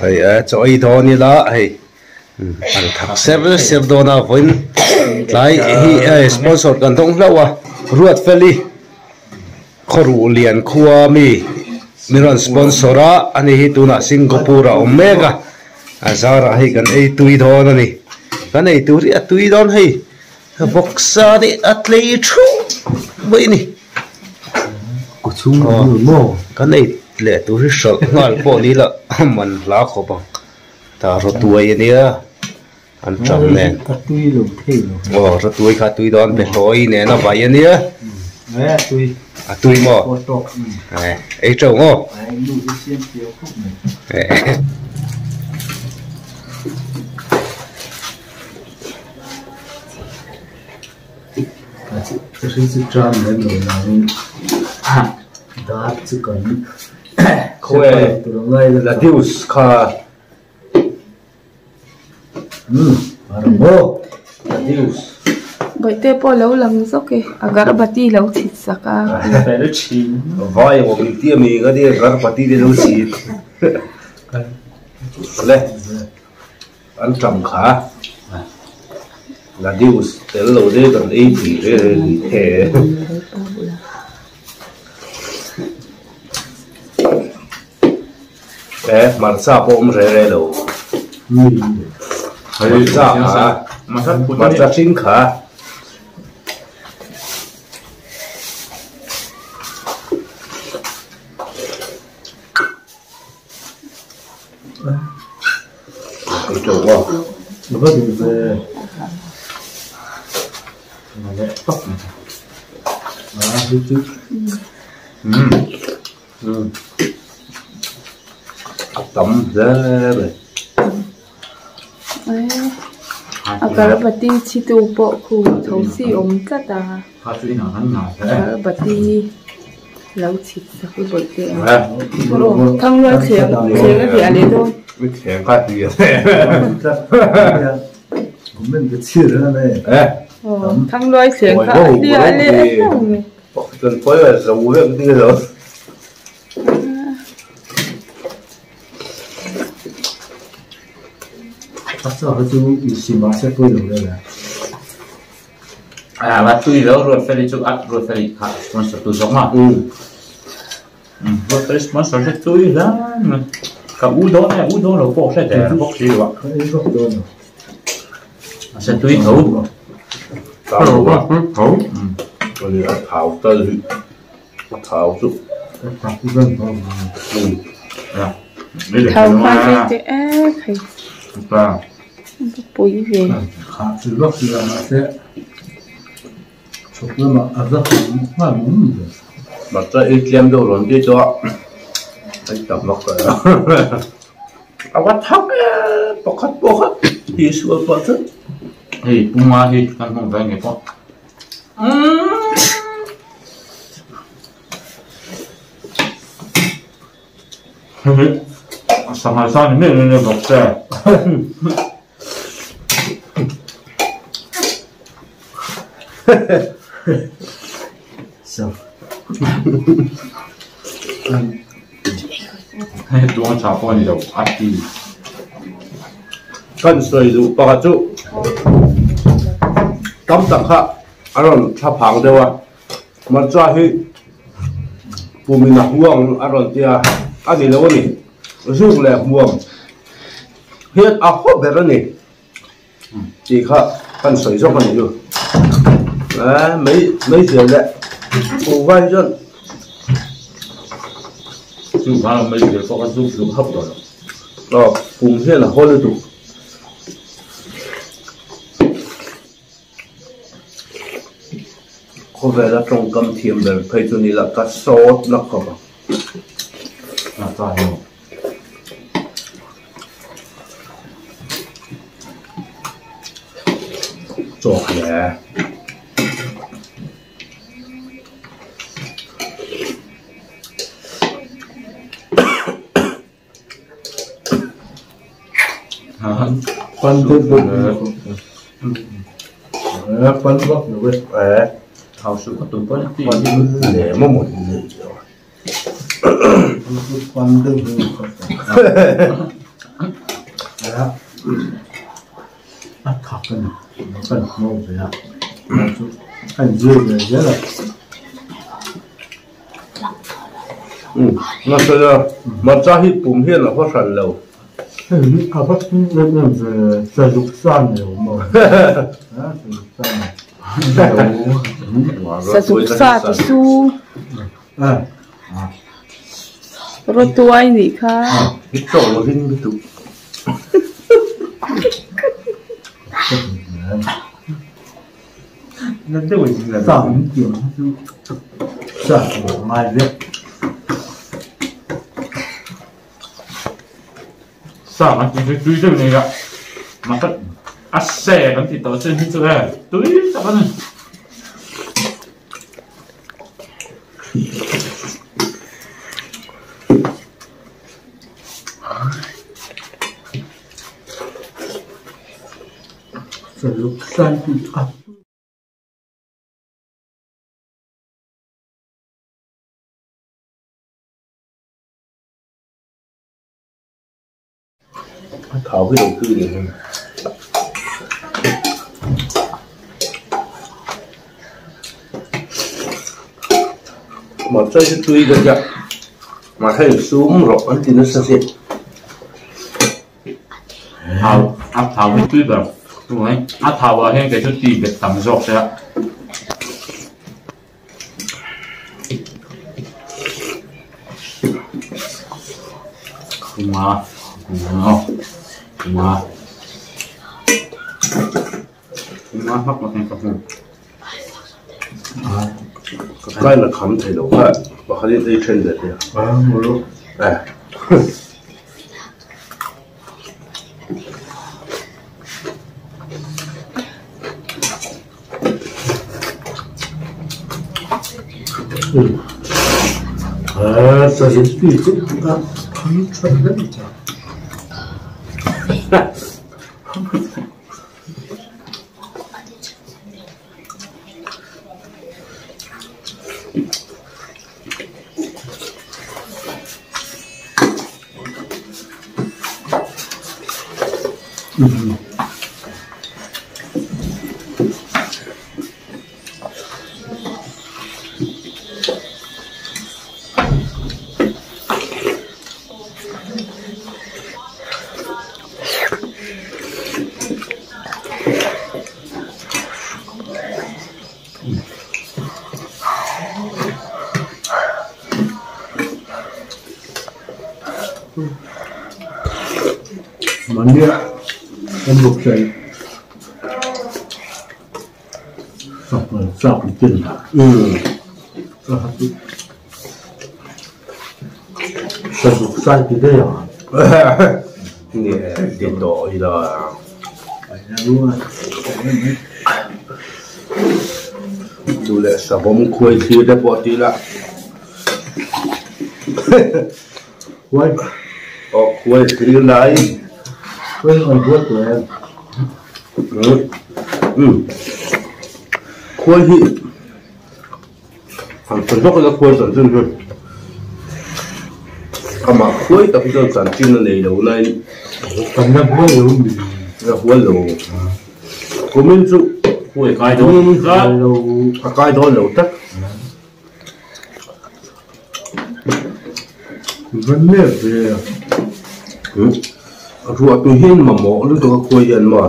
hay cho ai đó ni la hay ăn thắc serve đó na vin lại hi sponsor kan thong lawa ruat feli khoru lian khuwa miron sponsora ani hi tuna Singapore omega azara hi kan ei tui don ani kan ei turi atui don hei boxa ni atlei thu bai ni có chung mo kan ei le turi sol ngal po ni la man la kho bang ta ro tuai ni a an cham ne cắt tui lồng thế ro tuai kha tui don pe loi ne na bai ni a tui tui mo có trộn ei trâu ngo anh đủ cái xiên tiêu khúc này cái sự tràn lên rồi là đó chỉ cần không là tiêu kha mà đồng bộ là tiêu bởi thế bỏ lâu lắm rồi kì agar bati lâu thịt saka phải nó chín vai một mình tiêm mình cái đi ra party đi đâu xịt lên ăn trầm khá là tiêu để lâu đấy còn ấy thì thế mà sao bom rẻ đâu mà sao hả mà sao chính khá cái chỗ quá nó có gì về mà lại tóc này chứ tắm ra rồi agar bati chi tu po khu thấu si om tất à agar bati lâu thịt saka bởi thế thằng lo chèn cái gì anh ấy thôi mới khéo cái gì cũng mình cái chia ra này thằng lo chèn cái đi anh ấy cần phải là dầu lên cái rồi bắt đầu cái chú bị xìm máu sẽ tôi được đây là và tùy đó rồi phải đi chụp ắt rồi phải đi khát sponsor tụi giống mà rồi phải sponsor sẽ tùy đó cả u đó là bốc sẽ để bốc gì vậy cái gốc đó sẽ tùy thấu thấu rồi thì tháo tới tháo chút cái vân thôi thầu hoa cái hay và bùi về khá từ gốc thì là nó sẽ chụp lên mà ở rất là muốn mà cho ít kem đồ rồi đi cho anh tập mặc rồi à bắt thóc bóc thì sửa bớt chút thì bung hoa thì căn phòng về người con sao mà sao những người bọc xe sao hay đúng chả có gì đâu ăn đi cần sợi dụ bao chú tắm tặng khác anh chắp hàng đâu à mà cho hi phụ mình là huang anh tia anh đi đâu nè rung là huang hiện à hốt về đó nè chỉ khác cần sợi cho con nhiều đấy mấy giờ đấy phụ vai chân chú vào mấy cái có cái giúp hấp rồi đó cùng hiện là hốt lên tụ có vẻ là trong cầm thiềm về phải cho nên là cá sốt nó không là sao không chọc nhẹ quan tư quan gốc nữa vậy hậu sự có tụi con thì để mà một quan tư Đó. Thật cái này, nó cần mông rồi ạ. Anh dưa này rất là. Nó sẽ là mà cha hít bùm hiên là có sẵn lâu. À bác nên về sử dụng san nhiều mà. Đó, sử dụng san này. Sa suksa tu su rotuai ni kha Hít trộn nó hít cái tụ. Nó tiêu gì là Sản kiểu sản của mai Việt. sao mà chỉ túi cái này ạ mà cái ắt xe vẫn thì tao chơi hết rồi túi sao vậy Sử dụng san thì Thảo cái đầu tư này. Mà chơi cái túi gần vậy mà thấy xuống rồi anh thì nó sẽ xịt. thảo thảo cái túi vào đúng không thảo vào hay cái chút tiền để tầm giọt đấy ạ không mà mắc một cái cặp Cái là khám thấy đâu vậy và cái đi trên đấy à một lúc. Sử dụng tùy cũng đã không chuẩn rất là chậm. Món địa em buộc dậy sọc tiền sử dụng sai thì đây à nè điện thoại là đúng dù lẽ sao bóng khuấy thì đã bỏ đi là quay khuấy thì lại quay còn vuốt của em khuấy thì phần gốc là khuấy sản sinh rồi mà khuấy tập trung sản sinh là đầy đủ này phần năm quay luôn là khuấy lẩu của mình chú khuấy cái đó cái đó lẩu tất vấn đề về ruột tôi hiên mà mỏ lúc tôi khuấy ăn mà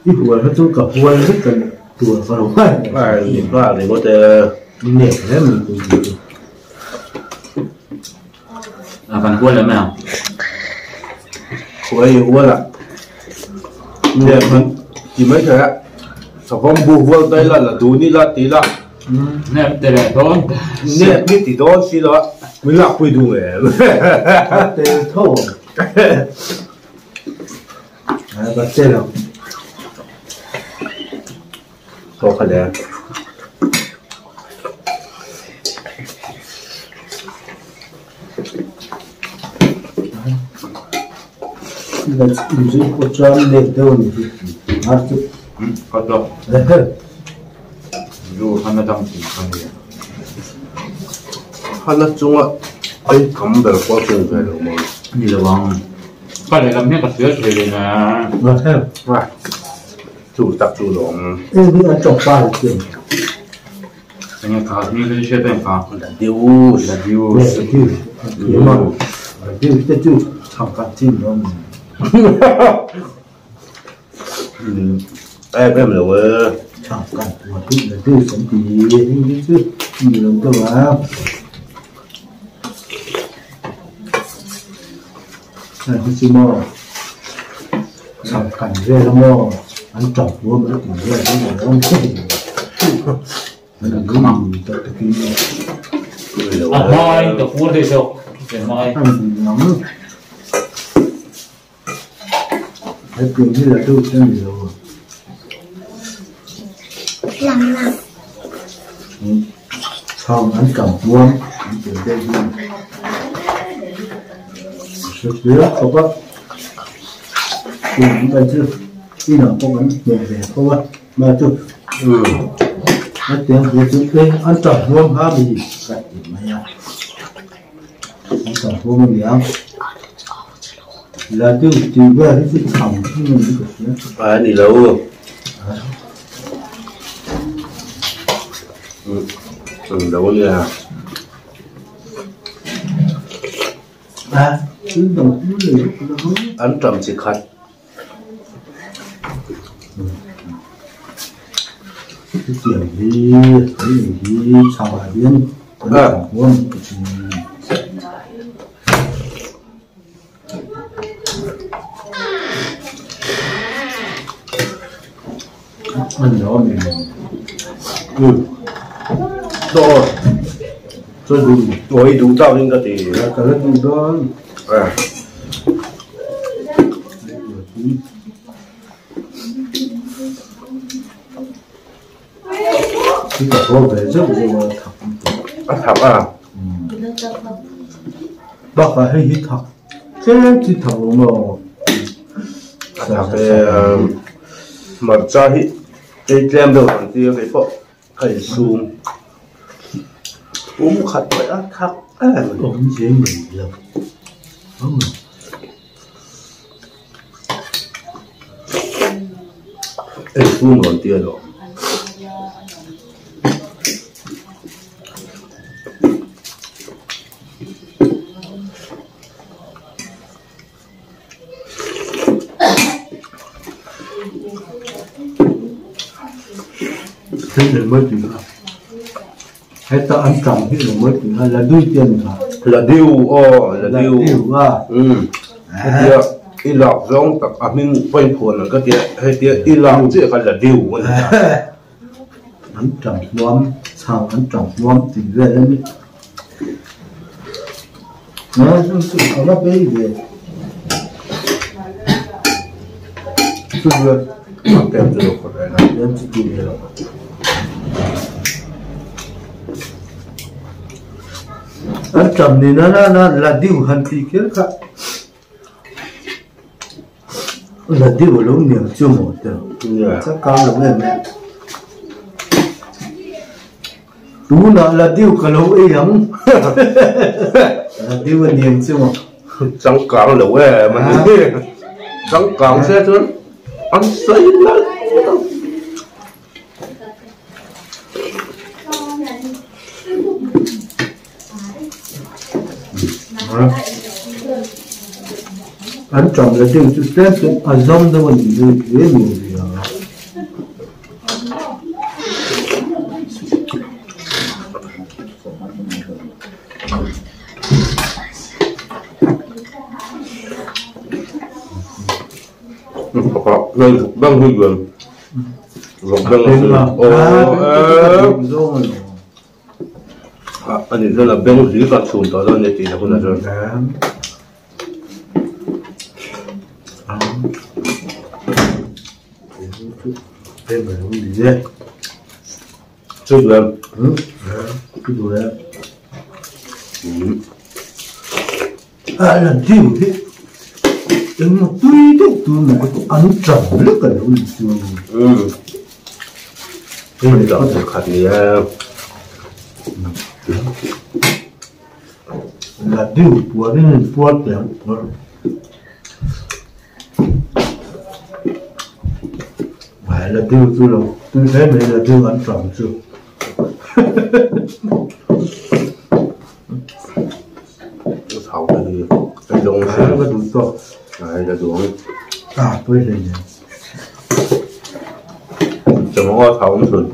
ít tuổi nó tôi cả quay rất cần tuổi vào quay nhìn ra thì có thể nè thế mình cũng phần khuấy là nào khuấy là nè mình chỉ mấy thế ạ sao không buộc vào đây là đủ đi là tí là nè để lại đó nè biết thì đó xí đó mới là khuấy đủ em tê thô bắt tê đâu có cái đấy là dùng một trăm để đâu nhỉ hát chút có đó dù hắn đã đâm chỉ không gì hắn là chung á ấy cắm về qua chung về rồi mà như là bằng có thể làm hết cả sữa thì là Vâng theo. Wow. Chủ tập chủ động. Ê, bây giờ chọc ba là chuyện. anh em khảo như cái chuyện bên khảo Là điêu. Nè, cái tiêu. Thế mà. Tiêu, cái tiêu. Chọc cả chim đó. Em là Chọc cả. Mà tiêu là tiêu sống tí. Thế chứ. Nhiều lắm cơ mà. Này, cái chim mò. Chọc cảnh ghê lắm mò. Anh chọc vô mà nó cũng ghê. Cái này ông chết. Nó là cái gì cho cái kia. mai tập vuốt thì sao mai Ăn gì lắm. Cái kiểu như là tôi sẽ nhiều. Làm. Xong anh cầm vuông. Anh kiểu đây đi. Sức dưới không có. Cùng chúng ta chưa. Khi nào có bánh nhẹ về không á. Mà chút. Nó tiếng của chúng đây. Anh cầm vuông ha bị gì. Cạnh điểm mày à. Anh cầm vuông bị ăn. Là tôi chỉ về cái sự thầm của mình được nhé. phải đi lâu. Đâu nha. À, cứ đồng cứ lửa nó không. Ăn trầm chỉ khát. Cái kiểu đi, cái gì sầu hải biên, cái đồng vuông. Ăn đó mình. Đó. Cho đủ. Tôi đủ tao nhưng cái thì. Là cả lớp đủ đó. À. Cái cả vô về rất là thật. Ăn thập à. Bác phải hay hít thật. Thế thì thật mà. Thập thì mà cho hít. Cái kem đầu thằng kia cái bộ cái zoom. Uống khát phải ăn thập. Ống chế mình được. Không được. Ê, zoom còn tiền rồi. Thế là mới chịu hả? Hay ta ăn trầm thế là mới chịu là đuôi tiền hả? Là điêu, là điêu. Điêu à? Cái kia, y lọc giống tập à mình quay phồn là cái kia, hay kia y lọc chứ phải là điêu. Ăn trầm ngon, sao ăn trầm ngon thì về đấy. Nó sự có nó bế về. Sự về. Ăn kèm được rồi đấy này. Em chỉ kịp được. Ăn trầm thì nó là điêu hẳn thì kia khác. Là điêu ở lúc nhiều chưa một được. Chắc cao lắm em mẹ. Đúng là điêu cả lâu ấy lắm. Là điêu ở nhiều chưa một. Trắng càng là quê mà trắng càng sẽ chứ ăn xây lắm. Ăn trầm là điêu chút tết chứ ở dông đâu mà nhìn thấy ghế nhiều gì hả? Nên phục đăng huy gần phục đăng là anh ấy rất là bên dưới cả sùn đó nên chỉ là con là rồi Tên phải không gì thế? chút em Cái đồ em lần tiêu thế nhưng mà tuy thế tôi mà có ăn trầm rất là lâu rồi cái này có thể khát gì là tiêu của nên phốt đấy là tiêu chú lộc tôi thấy này là tiêu ăn tròn chưa thảo thì cái đồng cái đủ to này là đúng tôi thấy nhỉ怎么个thảo không được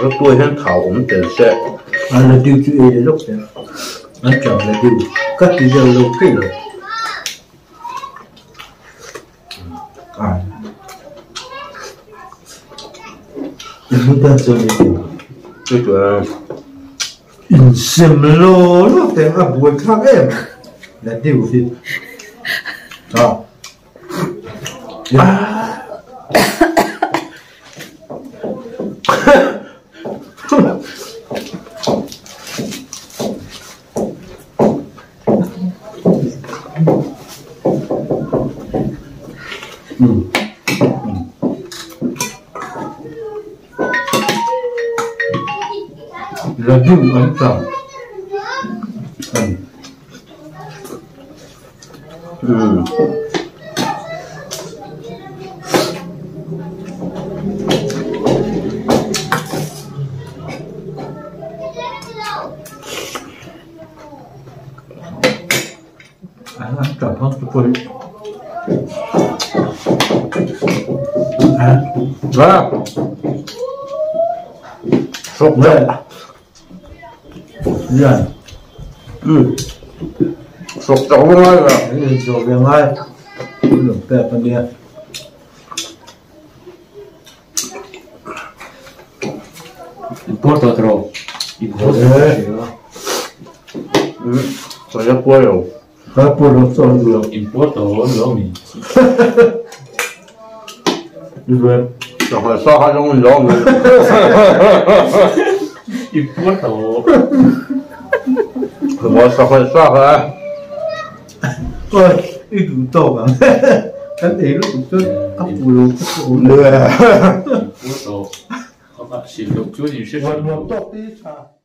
rất tôi hen thảo cũng tiền sẽ là tiêu chú ấy lúc đấy ăn tròn là tiêu cắt thì giờ lâu cái rồi chúng ta chơi cái tiêu cái chuyện xem lô lúc đấy à buổi khác em là tiêu gì là tiêu ăn tròn ăn tròn không tôi và sốt rồi dạ sốt trâu ngay rồi cái rồi về ngay lượng bẹp phần đi Importa otro. rồi nó quay rồi cái bộ đồ son được Importa otro mi. rồi rồi phải sao hai trong đó mình Importa. phải mua sao phải sao hả ôi ít đủ to bằng cái đấy lúc trước áp bộ đồ lừa Importa. Các bạn sử dụng chút gì sẽ một to tí sao